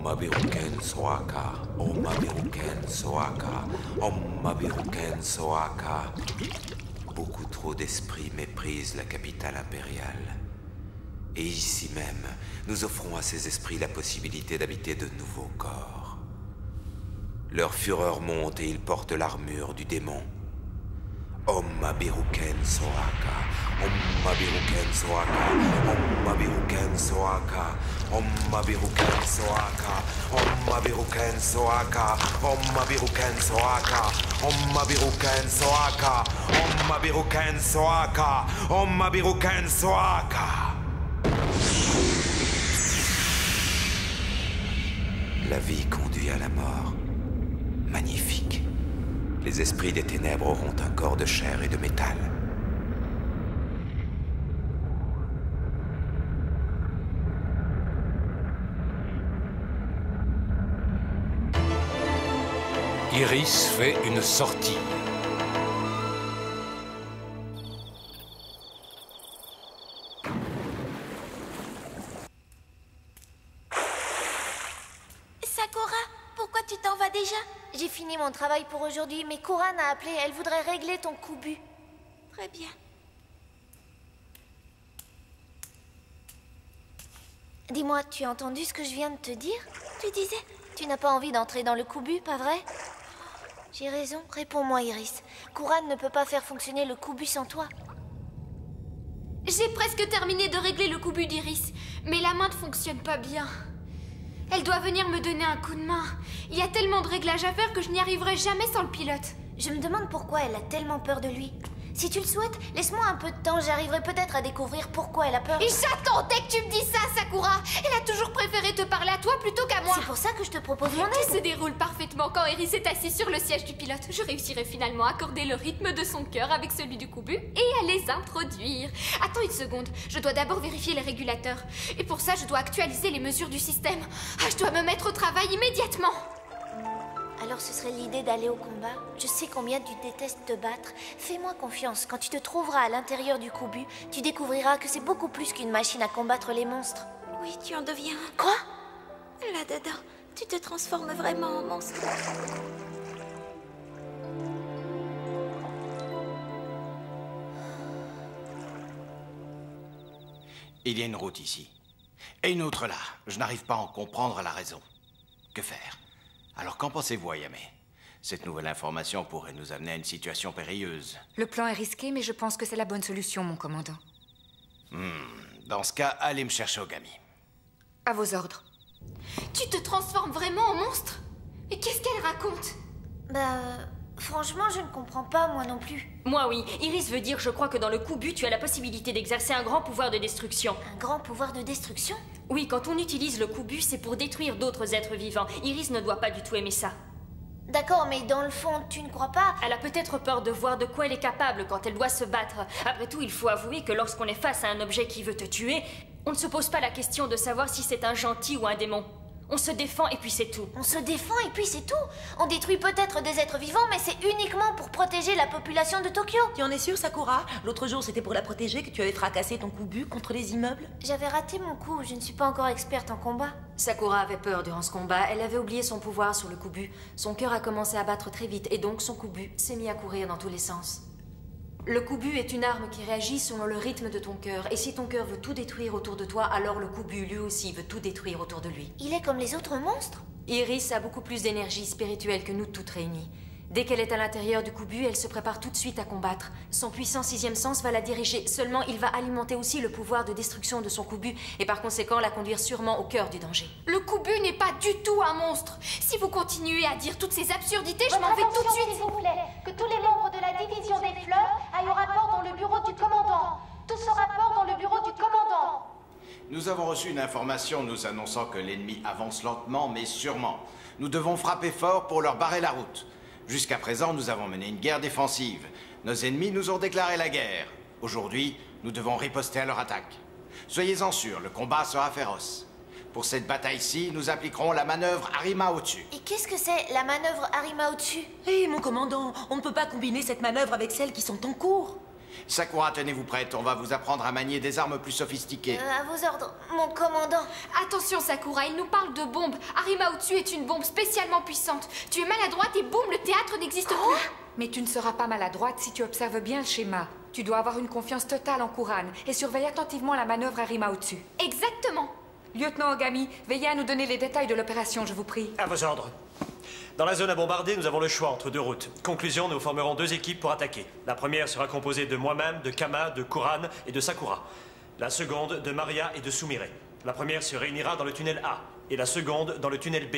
Mabiruken Soaka, Om Mabiruken Soaka, Om Mabiruken Soaka. Beaucoup trop d'esprits méprisent la capitale impériale. Et ici même, nous offrons à ces esprits la possibilité d'habiter de nouveaux corps. Leur fureur monte et ils portent l'armure du démon. Om Mabiruken Soaka, Om Mabiruken Soaka, Om Mabiruken Soaka, Om Mabiruken Soaka, Om Mabiruken Soaka, Om Mabiruken Soaka, Om Mabiruken Soaka, Om Mabiruken Soaka, Om Mabiruken Soaka. La vie conduit à la mort. Magnifique. Les esprits des ténèbres auront un corps de chair et de métal. Iris fait une sortie. Sakura, pourquoi tu t'en vas déjà? J'ai fini mon travail pour aujourd'hui, mais Kuran a appelé. Elle voudrait régler ton Kubu. Très bien. Dis-moi, tu as entendu ce que je viens de te dire? Tu disais, tu n'as pas envie d'entrer dans le Kubu, pas vrai? J'ai raison, réponds-moi Iris. Kuran ne peut pas faire fonctionner le Kubu sans toi. J'ai presque terminé de régler le Kubu d'Iris, mais la main ne fonctionne pas bien. Elle doit venir me donner un coup de main. Il y a tellement de réglages à faire que je n'y arriverai jamais sans le pilote. Je me demande pourquoi elle a tellement peur de lui. Si tu le souhaites, laisse-moi un peu de temps, j'arriverai peut-être à découvrir pourquoi elle a peur. Et j'attendais que tu me dises ça, Sakura. Elle a toujours préféré te parler à toi plutôt qu'à moi. C'est pour ça que je te propose mon aide. Tout se déroule parfaitement quand Iris est assise sur le siège du pilote. Je réussirai finalement à accorder le rythme de son cœur avec celui du Kubu et à les introduire. Attends une seconde, je dois d'abord vérifier les régulateurs. Et pour ça, je dois actualiser les mesures du système. Ah, je dois me mettre au travail immédiatement. Alors ce serait l'idée d'aller au combat. Je sais combien tu détestes te battre. Fais-moi confiance, quand tu te trouveras à l'intérieur du Kubu, tu découvriras que c'est beaucoup plus qu'une machine à combattre les monstres. Oui, tu en deviens. Quoi? Là-dedans, tu te transformes vraiment en monstre. Il y a une route ici. Et une autre là. Je n'arrive pas à en comprendre la raison. Que faire? Alors qu'en pensez-vous, Ayame? Cette nouvelle information pourrait nous amener à une situation périlleuse. Le plan est risqué, mais je pense que c'est la bonne solution, mon commandant. Dans ce cas, allez me chercher Ogami. À vos ordres. Tu te transformes vraiment en monstre? Et qu'est-ce qu'elle raconte? Franchement, je ne comprends pas, moi non plus. Moi, oui. Iris veut dire, je crois que dans le Kubu, tu as la possibilité d'exercer un grand pouvoir de destruction. Un grand pouvoir de destruction? Oui, quand on utilise le Kubu, c'est pour détruire d'autres êtres vivants. Iris ne doit pas du tout aimer ça. D'accord, mais dans le fond, tu ne crois pas? Elle a peut-être peur de voir de quoi elle est capable quand elle doit se battre. Après tout, il faut avouer que lorsqu'on est face à un objet qui veut te tuer, on ne se pose pas la question de savoir si c'est un gentil ou un démon. On se défend et puis c'est tout. On se défend et puis c'est tout? On détruit peut-être des êtres vivants, mais c'est uniquement pour protéger la population de Tokyo. Tu en es sûre, Sakura? L'autre jour, c'était pour la protéger que tu avais fracassé ton Kubu contre les immeubles? J'avais raté mon coup, je ne suis pas encore experte en combat. Sakura avait peur durant ce combat, elle avait oublié son pouvoir sur le Kubu. Son cœur a commencé à battre très vite et donc son Kubu s'est mis à courir dans tous les sens. Le Kubu est une arme qui réagit selon le rythme de ton cœur. Et si ton cœur veut tout détruire autour de toi, alors le Kubu lui aussi veut tout détruire autour de lui. Il est comme les autres monstres? Iris a beaucoup plus d'énergie spirituelle que nous toutes réunies. Dès qu'elle est à l'intérieur du Kubu, elle se prépare tout de suite à combattre. Son puissant sixième sens va la diriger. Seulement, il va alimenter aussi le pouvoir de destruction de son Kubu et par conséquent la conduire sûrement au cœur du danger. Le Kubu n'est pas du tout un monstre. Si vous continuez à dire toutes ces absurdités, je m'en vais tout de suite. S'il vous plaît, que tous les membres de la division des fleurs aillent au rapport dans le bureau du commandant. Tous au rapport dans le bureau du commandant. Nous avons reçu une information nous annonçant que l'ennemi avance lentement mais sûrement. Nous devons frapper fort pour leur barrer la route. Jusqu'à présent, nous avons mené une guerre défensive. Nos ennemis nous ont déclaré la guerre. Aujourd'hui, nous devons riposter à leur attaque. Soyez-en sûrs, le combat sera féroce. Pour cette bataille-ci, nous appliquerons la manœuvre Arima au-dessus. Et qu'est-ce que c'est, la manœuvre Arima au-dessus? Hé, mon commandant, on ne peut pas combiner cette manœuvre avec celles qui sont en cours. Sakura, tenez-vous prête, on va vous apprendre à manier des armes plus sophistiquées. À vos ordres, mon commandant. Attention, Sakura, il nous parle de bombes. Arima Otsu est une bombe spécialement puissante. Tu es maladroite et boum, le théâtre n'existe plus. Mais tu ne seras pas maladroite si tu observes bien le schéma. Tu dois avoir une confiance totale en Kuran et surveille attentivement la manœuvre Arima Otsu. Exactement. Lieutenant Ogami, veillez à nous donner les détails de l'opération, je vous prie. À vos ordres. Dans la zone à bombarder, nous avons le choix entre deux routes. Conclusion, nous formerons deux équipes pour attaquer. La première sera composée de moi-même, de Kama, de Kuran et de Sakura. La seconde, de Maria et de Sumire. La première se réunira dans le tunnel A et la seconde dans le tunnel B.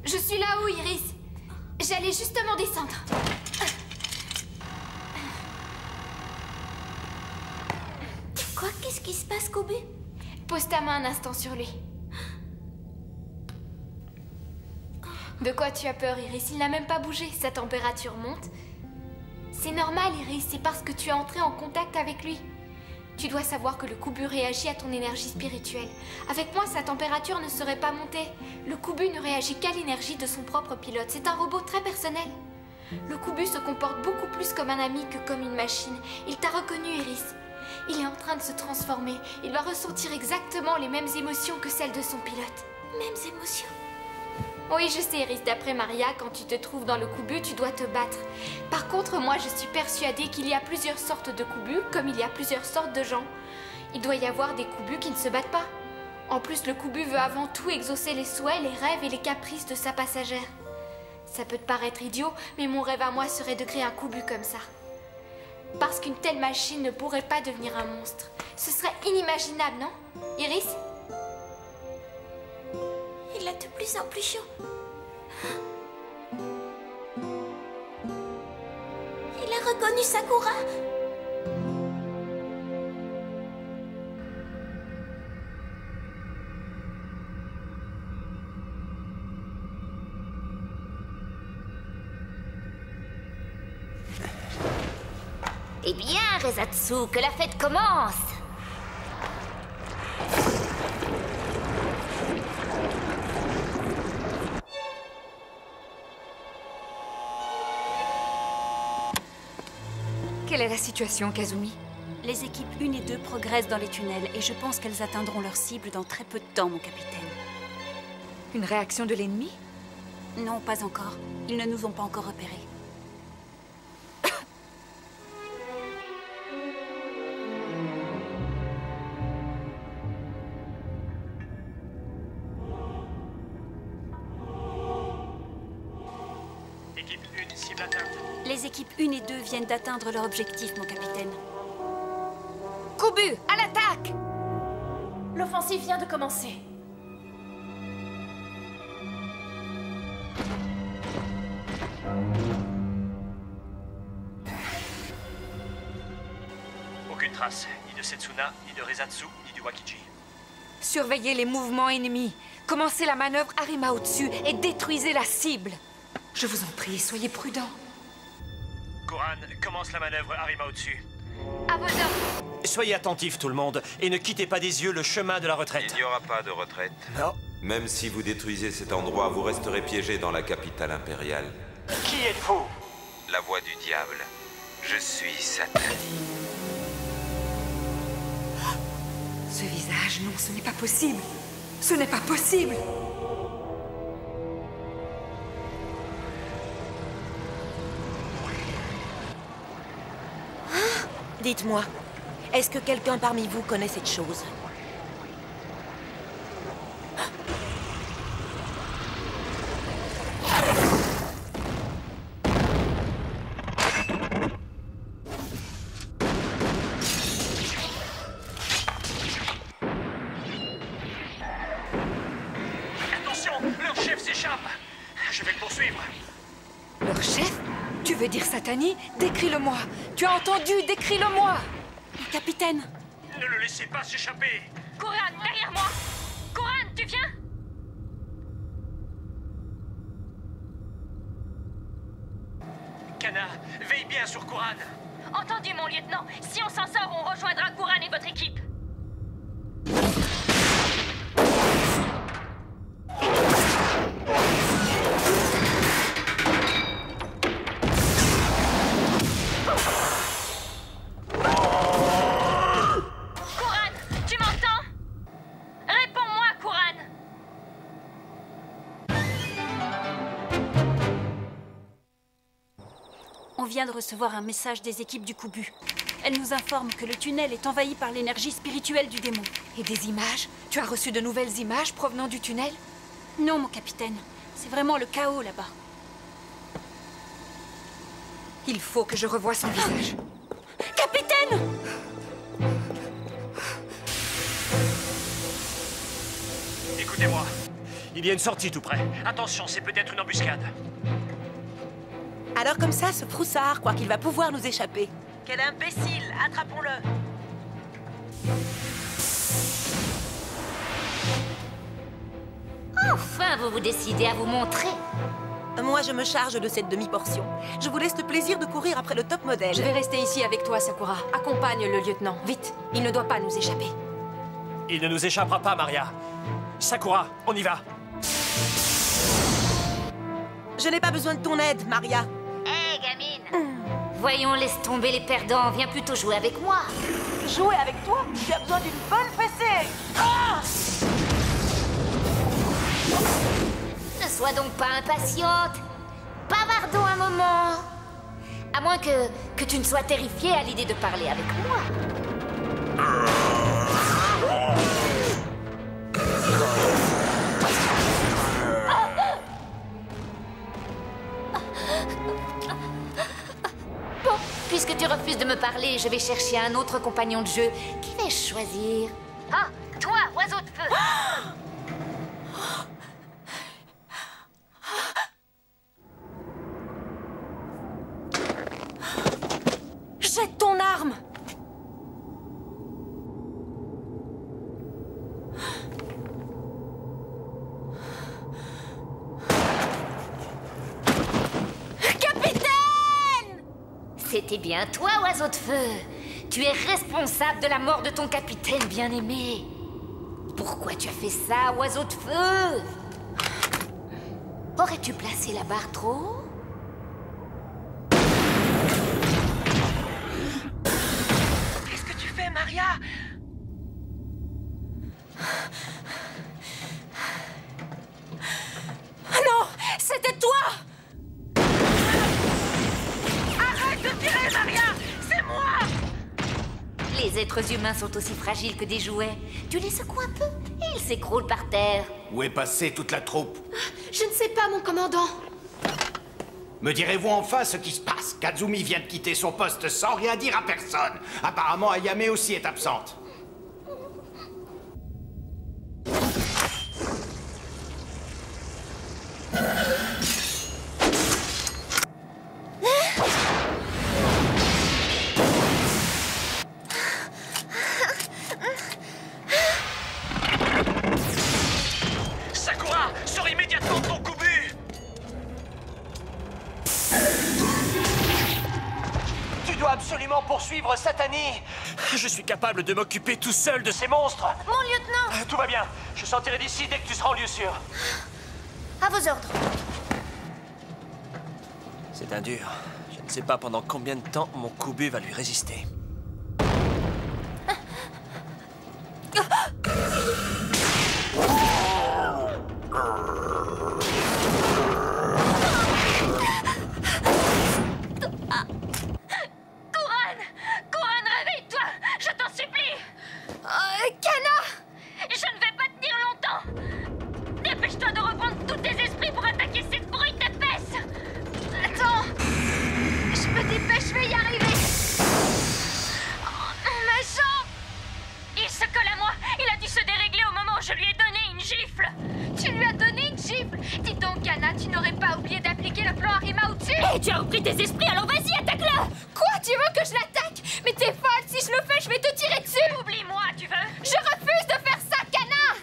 Je suis là-haut, Iris. J'allais justement descendre. Quoi? Qu'est-ce qui se passe, Kubu? Pose ta main un instant sur lui. De quoi tu as peur, Iris? Il n'a même pas bougé. Sa température monte. C'est normal, Iris. C'est parce que tu es entré en contact avec lui. Tu dois savoir que le Kubu réagit à ton énergie spirituelle. Avec moi, sa température ne serait pas montée. Le Kubu ne réagit qu'à l'énergie de son propre pilote. C'est un robot très personnel. Le Kubu se comporte beaucoup plus comme un ami que comme une machine. Il t'a reconnu, Iris. Il est en train de se transformer. Il va ressentir exactement les mêmes émotions que celles de son pilote. Mêmes émotions? Oui, je sais, Iris. D'après Maria, quand tu te trouves dans le Kubu, tu dois te battre. Par contre, moi, je suis persuadée qu'il y a plusieurs sortes de Kubu, comme il y a plusieurs sortes de gens. Il doit y avoir des Kubu qui ne se battent pas. En plus, le Kubu veut avant tout exaucer les souhaits, les rêves et les caprices de sa passagère. Ça peut te paraître idiot, mais mon rêve à moi serait de créer un Kubu comme ça. Parce qu'une telle machine ne pourrait pas devenir un monstre. Ce serait inimaginable, non, Iris? Il a de plus en plus chaud. Il a reconnu Sakura. Eh bien, Rezatsu, que la fête commence! Quelle est la situation, Kazumi? Les équipes 1 et 2 progressent dans les tunnels et je pense qu'elles atteindront leur cible dans très peu de temps, mon capitaine. Une réaction de l'ennemi? Non, pas encore. Ils ne nous ont pas encore repérés. Équipe 1, cible atteinte. Les équipes 1 et 2 viennent d'atteindre leur objectif, mon capitaine. Kubu, à l'attaque! L'offensive vient de commencer. Aucune trace, ni de Setsuna, ni de Rezatsu, ni du Wakiji. Surveillez les mouvements ennemis. Commencez la manœuvre Arima Otsu et détruisez la cible. Je vous en prie, soyez prudents. Kuran, commence la manœuvre Arima Otsu. À vos ordres. Soyez attentifs tout le monde et ne quittez pas des yeux le chemin de la retraite. Il n'y aura pas de retraite. Non. Même si vous détruisez cet endroit, vous resterez piégé dans la capitale impériale. Qui êtes-vous? La voix du diable. Je suis Satan. Ce visage, non, ce n'est pas possible. Ce n'est pas possible. Dites-moi, est-ce que quelqu'un parmi vous connaît cette chose? Attention, leur chef s'échappe. Je vais le poursuivre. Leur chef? Tu veux dire Satani? Décris-le-moi. Tu as entendu? Décris-le-moi. Capitaine! Ne le laissez pas s'échapper. Kuran, derrière moi! Kuran, tu viens? Kana, veille bien sur Kuran. Entendu, mon lieutenant. Si on s'en sort, on rejoindra Kuran et votre équipe. On vient de recevoir un message des équipes du Kubu. Elles nous informent que le tunnel est envahi par l'énergie spirituelle du démon. Et des images? Tu as reçu de nouvelles images provenant du tunnel? Non, mon capitaine. C'est vraiment le chaos là-bas. Il faut que je revoie son visage. Capitaine! Écoutez-moi. Il y a une sortie tout près. Attention, c'est peut-être une embuscade. Alors comme ça, ce Froussard croit qu'il va pouvoir nous échapper. Quel imbécile! Attrapons-le! Enfin, vous vous décidez à vous montrer. Moi, je me charge de cette demi-portion. Je vous laisse le plaisir de courir après le top modèle. Je vais rester ici avec toi, Sakura. Accompagne le lieutenant. Vite, il ne doit pas nous échapper. Il ne nous échappera pas, Maria. Sakura, on y va. Je n'ai pas besoin de ton aide, Maria. Hé, gamine. Voyons, laisse tomber les perdants. Viens plutôt jouer avec moi. Jouer avec toi? Tu as besoin d'une bonne fessée. Ah! Ne sois donc pas impatiente. Bavardons un moment. À moins que tu ne sois terrifiée à l'idée de parler avec moi. Bon, puisque tu refuses de me parler, je vais chercher un autre compagnon de jeu. Qui vais-je choisir? Ah, toi, oiseau de feu. Jette ton arme! Capitaine! C'était bien toi, oiseau de feu. Tu es responsable de la mort de ton capitaine bien-aimé. Pourquoi tu as fait ça, oiseau de feu? Aurais-tu placé la barre trop haut? Qu'est-ce que tu fais, Maria? Non! C'était toi! Arrête de tirer, Maria! C'est moi! Les êtres humains sont aussi fragiles que des jouets. Tu les secoues un peu et ils s'écroulent par terre. Où est passée toute la troupe? Je ne sais pas, mon commandant. Me direz-vous enfin ce qui se passe? Kazumi vient de quitter son poste sans rien dire à personne. Apparemment, Ayame aussi est absente. Sakura, sors immédiatement de ton Kubu! Tu dois absolument poursuivre Satani. Je suis capable de m'occuper tout seul de ces monstres. Mon lieutenant! Tout va bien. Je sortirai d'ici dès que tu seras en lieu sûr. À vos ordres. C'est un dur. Je ne sais pas pendant combien de temps mon Kubu va lui résister. Couronne, réveille-toi! Je t'en supplie! Kana! Je ne vais pas tenir longtemps! Dépêche-toi de reprendre tous tes esprits pour attaquer cette brute épaisse! Attends! Je me dépêche, je vais y arriver! Ma jambe! Il se colle à moi! Il a dû se dérégler au moment où je lui ai donné une gifle! Tu lui as donné une gifle? Dis donc, Kana, tu n'aurais pas oublié d'appliquer le plan Arima au-dessus? Hé, tu as repris tes esprits, alors vas-y, attaque-le! Quoi? Tu veux que je l'attaque? Mais t'es folle! Si je le fais, je vais te tirer dessus! Oublie-moi, tu veux? Je refuse de faire ça, Kana!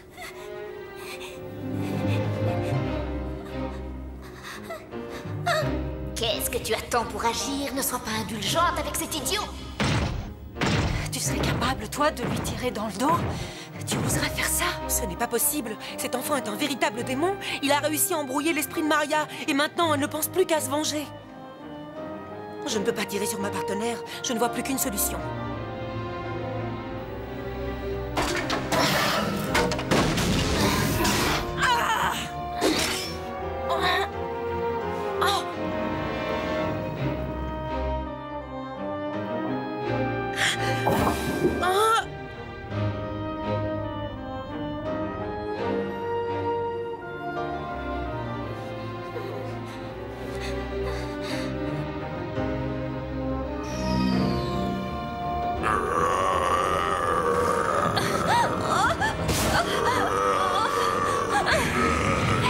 Qu'est-ce que tu attends pour agir? Ne sois pas indulgente avec cet idiot! Tu serais capable, toi, de lui tirer dans le dos? Tu oserais faire ça? Ce n'est pas possible. Cet enfant est un véritable démon. Il a réussi à embrouiller l'esprit de Maria. Et maintenant, elle ne pense plus qu'à se venger. Je ne peux pas tirer sur ma partenaire. Je ne vois plus qu'une solution.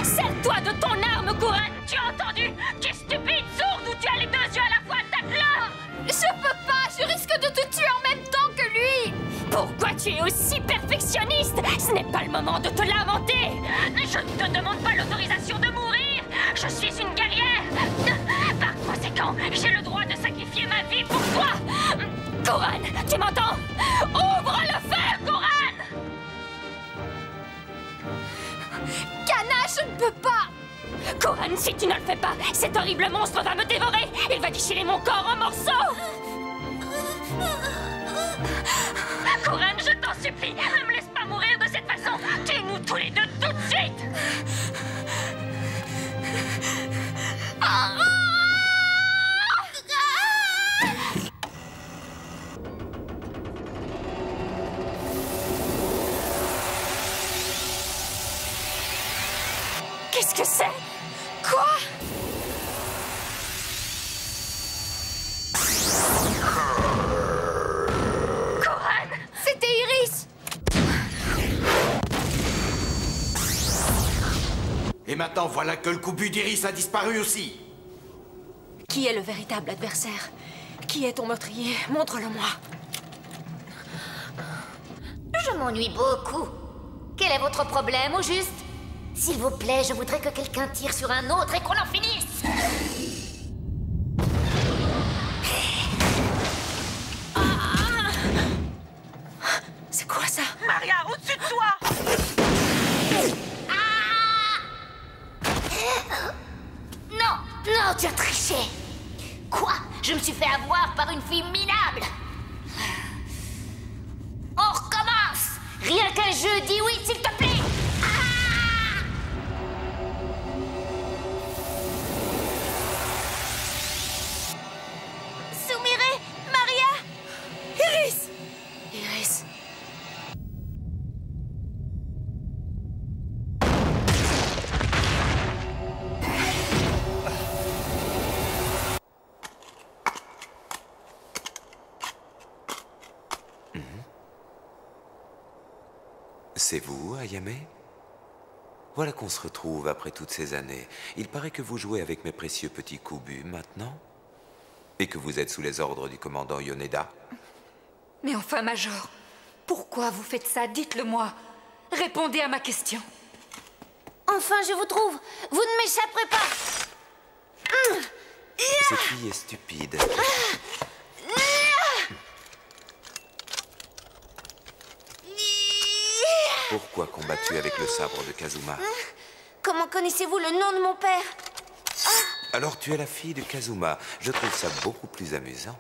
Sers-toi de ton arme, Couran! Tu as entendu? Tu es stupide, sourde, ou tu as les deux yeux à la fois? Attaque-le! Je peux pas! Je risque de te tuer en même temps que lui! Pourquoi tu es aussi perfectionniste? Ce n'est pas le moment de te lamenter! Je ne te demande pas l'autorisation de mourir! Je suis une guerrière! Par conséquent, j'ai le droit de sacrifier ma vie pour toi! Couran, tu m'entends? Ouvre le feu, Couran! Kana, je ne peux pas! Couran, si tu ne le fais pas, cet horrible monstre va me dévorer! Il va déchirer mon corps en morceaux! Couran, je t'en supplie, ne me laisse pas mourir de cette façon! Tue-nous tous les deux tout de suite! Qu'est-ce que c'est? Quoi? Couran! C'était Iris! Et maintenant, voilà que le coubu d'Iris a disparu aussi. Qui est le véritable adversaire? Qui est ton meurtrier? Montre-le-moi. Je m'ennuie beaucoup. Quel est votre problème, au juste? S'il vous plaît, je voudrais que quelqu'un tire sur un autre et qu'on en finisse. C'est quoi ça? Maria, au-dessus de toi! Non, non, tu as triché. Quoi? Je me suis fait avoir par une fille minable. On recommence. Rien qu'un jeu, dis oui, s'il te plaît. Sumire, Maria, Iris! Iris. C'est vous, Ayame? Voilà qu'on se retrouve après toutes ces années. Il paraît que vous jouez avec mes précieux petits kubus maintenant. Et que vous êtes sous les ordres du commandant Yoneda. Mais enfin, Major, pourquoi vous faites ça? Dites-le-moi. Répondez à ma question. Enfin, je vous trouve. Vous ne m'échapperez pas. Cette fille est stupide. Pourquoi combattu avec le sabre de Kazuma? Comment connaissez-vous le nom de mon père? Alors tu es la fille de Kazuma. Je trouve ça beaucoup plus amusant.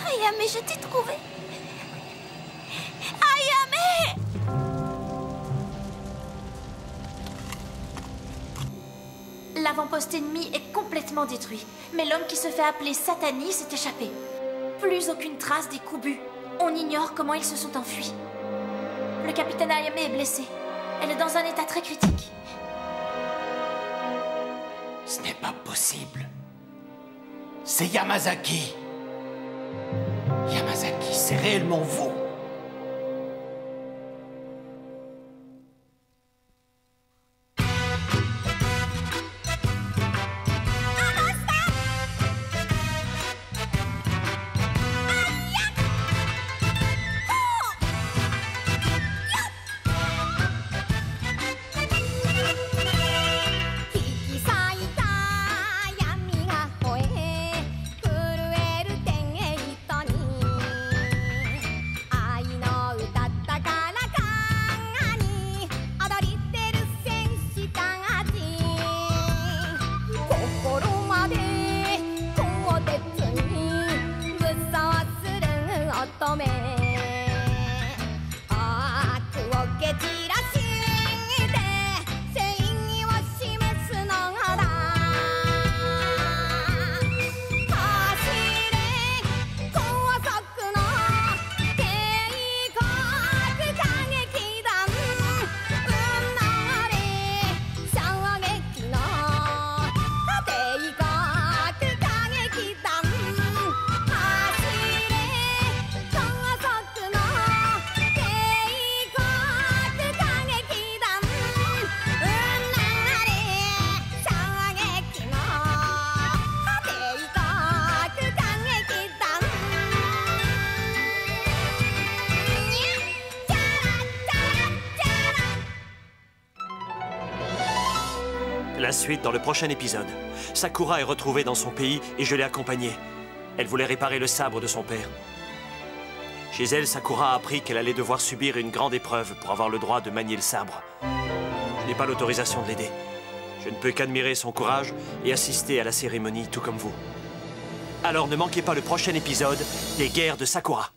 Ayame, je t'ai trouvé. Ayame! L'avant-poste ennemi est complètement détruit, mais l'homme qui se fait appeler Satani s'est échappé. Plus aucune trace des kubus. On ignore comment ils se sont enfuis. Le capitaine Ayame est blessé. Elle est dans un état très critique. Ce n'est pas possible. C'est Yamazaki. Yamazaki, c'est réellement vous. La suite dans le prochain épisode. Sakura est retrouvée dans son pays et je l'ai accompagnée. Elle voulait réparer le sabre de son père. Chez elle, Sakura a appris qu'elle allait devoir subir une grande épreuve pour avoir le droit de manier le sabre. Je n'ai pas l'autorisation de l'aider. Je ne peux qu'admirer son courage et assister à la cérémonie tout comme vous. Alors ne manquez pas le prochain épisode des Guerres de Sakura.